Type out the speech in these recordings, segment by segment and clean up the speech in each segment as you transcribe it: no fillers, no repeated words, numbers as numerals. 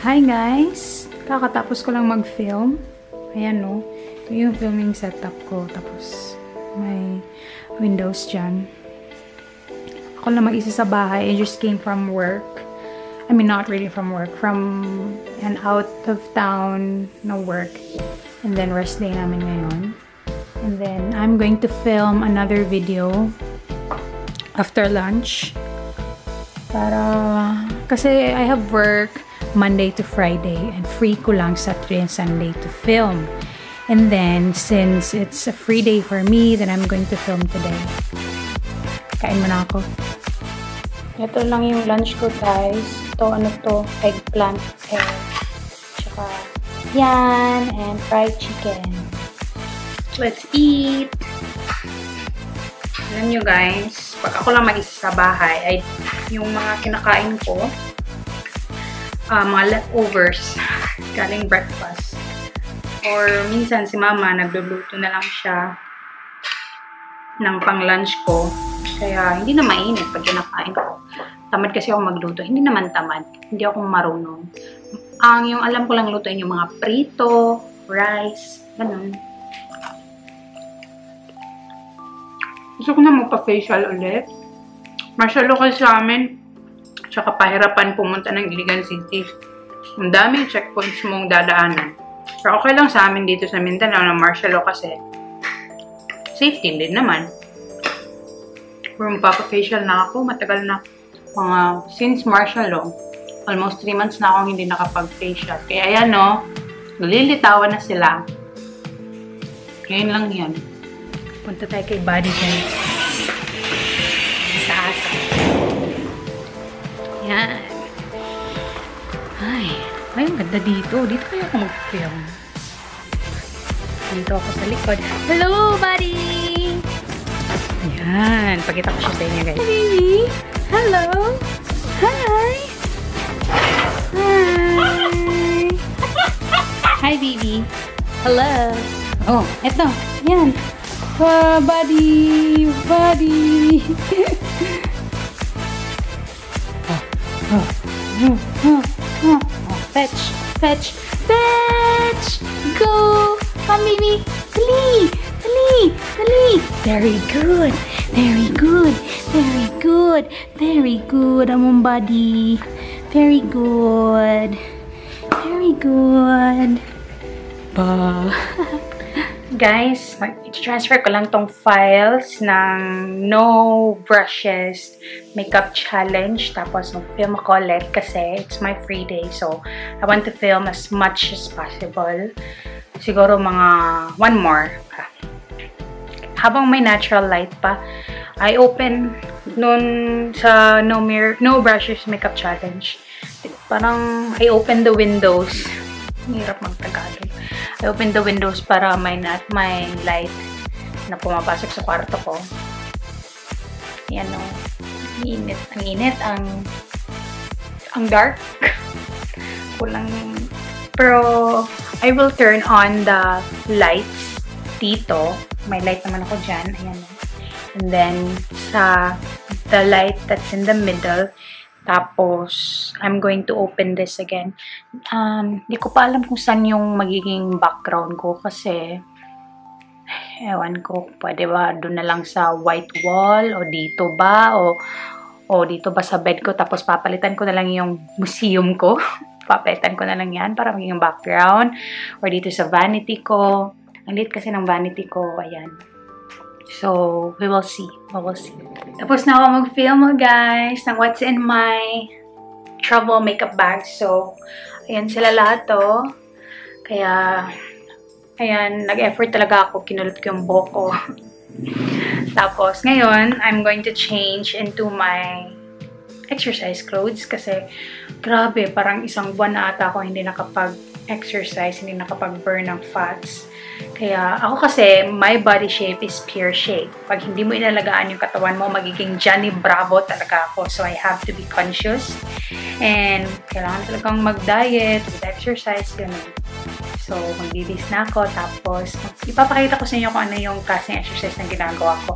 Hi guys! Kakatapos ko lang mag-film. Ayan no. Ito yung filming setup ko. Tapos may windows dyan. Ako lang mag-isa sa bahay. I just came from work. I mean, not really from work. From an out of town na work. And then rest day namin ngayon. And then I'm going to film another video after lunch. Kasi I have work Monday to Friday and free ko lang Saturday and Sunday to film. And then, since it's a free day for me, then I'm going to film today. Kain muna ako. Ito lang yung lunch ko, guys. Ito, ano to? Eggplant pear. Tsaka, yan, and fried chicken. Let's eat! Alam nyo, guys, pag ako lang mag-isa sa bahay, ay yung mga kinakain ko, mga leftovers, galing breakfast. Or minsan si mama, nagluluto na lang siya ng pang-lunch ko. Kaya hindi na mainit pag kinakain ko. Tamad kasi ako magluto. Hindi naman tamad. Hindi ako marunong. Yung alam ko lang lutuin yung mga prito, rice, ganun. Gusto ko na magpa-facial ulit. Martial law kasi sa amin. Tsaka pahirapan pumunta ng Iligan City. Ang daming checkpoints mong dadaanan. Pero okay lang sa amin dito sa Mindanao na martial law kasi safety din naman. Pero magpapa-facial na ako. Matagal na. Since martial law, almost 3 months na akong hindi nakapag-facial. Kaya ayan no, nalilitawan na sila. Ngayon lang yan. Punta tayo kay Buddy guys. Sa asa. Yan. Ay, ang ganda dito. Dito kaya ako mag-film. Dito ako sa likod. Hello, Buddy! Yan. Pakita ko siya sa inyo, guys. Hi, baby! Hello! Hi! Hi! Hi, baby! Hello! Oh, eto. Yan. Buddy! Buddy! Fetch! Fetch! Fetch! Go! Come, baby! Dali! Dali! Dali! Very good! Very good! Very good! Very good, among buddy! Very good! Very good! Ba! Guys, i-transfer ko lang tong files ng No Brushes Makeup Challenge. Tapos, mag-film ako ulit kasi it's my free day. So, I want to film as much as possible. Siguro mga 1 more. Habang may natural light pa, I open nun sa No Brushes Makeup Challenge. Parang I open the windows. Hirap mag-Tagalog. I open the windows para may light na pumapasok sa kwarto ko. Yan o. Init. Ang init. Ang dark. Kulang. Pero, I will turn on the lights dito. May light naman ako dyan. Ayan o. And then, the light that's in the middle, tapos, I'm going to open this again. Di ko pa alam kung saan yung magiging background ko kasi ewan ko, pwede ba doon na lang sa white wall o dito ba o dito ba sa bed ko tapos papalitan ko na lang yung museum ko. Papalitan ko na lang yan para maging background or dito sa vanity ko. Ang lit kasi ng vanity ko, ayan. So, we will see. We will see. Tapos na ako mag-film guys ng what's in my travel makeup bag. So, ayan sila lahat to. Kaya, ayan, nag-effort talaga ako. Kinulot ko yung buhok ko. Tapos, ngayon, I'm going to change into my exercise clothes. Kasi, grabe, parang isang buwan na ata ako hindi nakapag-exercise, hindi nakapag-burn ng fats. Kaya, ako kasi, my body shape is pear shape. Pag hindi mo inalagaan yung katawan mo, magiging Johnny Bravo talaga ako. So, I have to be conscious. And, kailangan talagang mag-diet, mag-exercise, ganun. So, magbibis na ako. Tapos, ipapakita ko sa inyo kung ano yung klaseng exercise na ginagawa ko.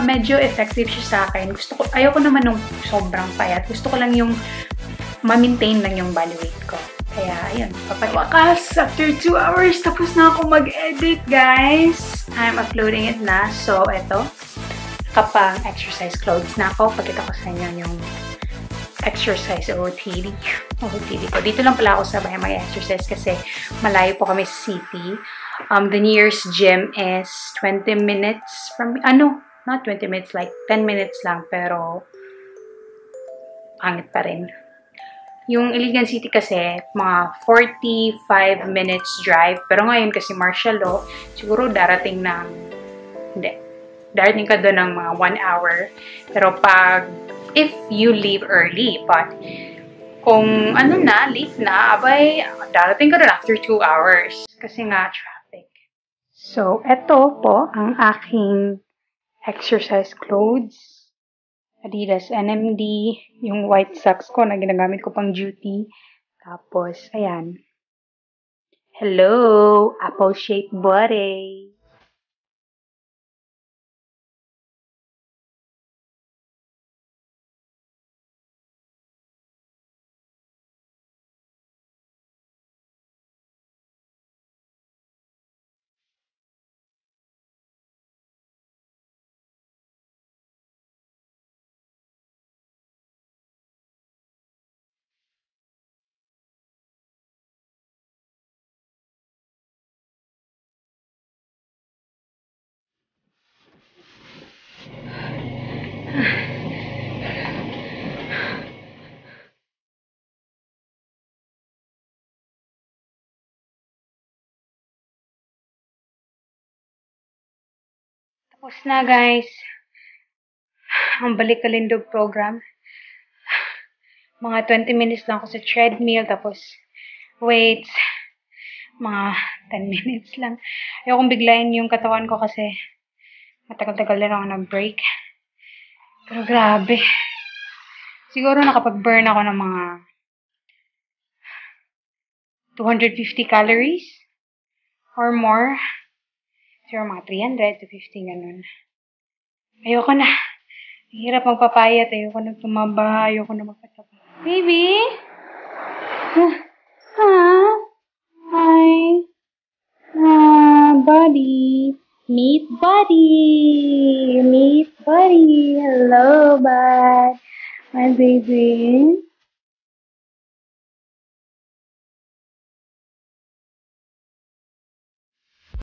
Medyo effective siya sa akin. Ayoko naman nung sobrang payat. Gusto ko lang yung ma-maintain lang yung body weight ko. Kaya, ayun. Wakas, after 2 hours, tapos na ako mag-edit, guys. I'm uploading it na. So, eto. Kapag exercise clothes na ako, pagkita ko sa inyo yung exercise OOTD ko. Dito lang pala ako sa bahay mag-exercise kasi malayo po kami sa city. The nearest gym is 20 minutes from, not 20 minutes, like 10 minutes lang, pero pangit pa rin. Yung Iligan City kasi, mga 45 minutes drive. Pero ngayon kasi martial law, siguro darating ka doon ng mga 1 hour. Pero if you leave early, but kung late na, abay, darating ka doon after 2 hours. Kasi nga, traffic. So, eto po ang aking exercise clothes. Adidas NMD, yung white socks ko na ginagamit ko pang duty. Tapos, ayan. Hello! Apple-shaped body. Tapos na, guys. Ang Balik Kalindog program. Mga 20 minutes lang ako sa treadmill. Tapos, weights. Mga 10 minutes lang. Ayokong biglayin yung katawan ko kasi matagal-tagal na ako nag-break. Pero grabe. Siguro nakapag-burn ako ng mga 250 calories or more. Siguro mga 300 to 50, ganun. Ayoko na. Hirap magpapayat. Ayoko na tumaba. Ayoko na magpataba. Baby? Hi. Buddy. Meet Buddy. Meet Buddy. Hello, bud. My baby.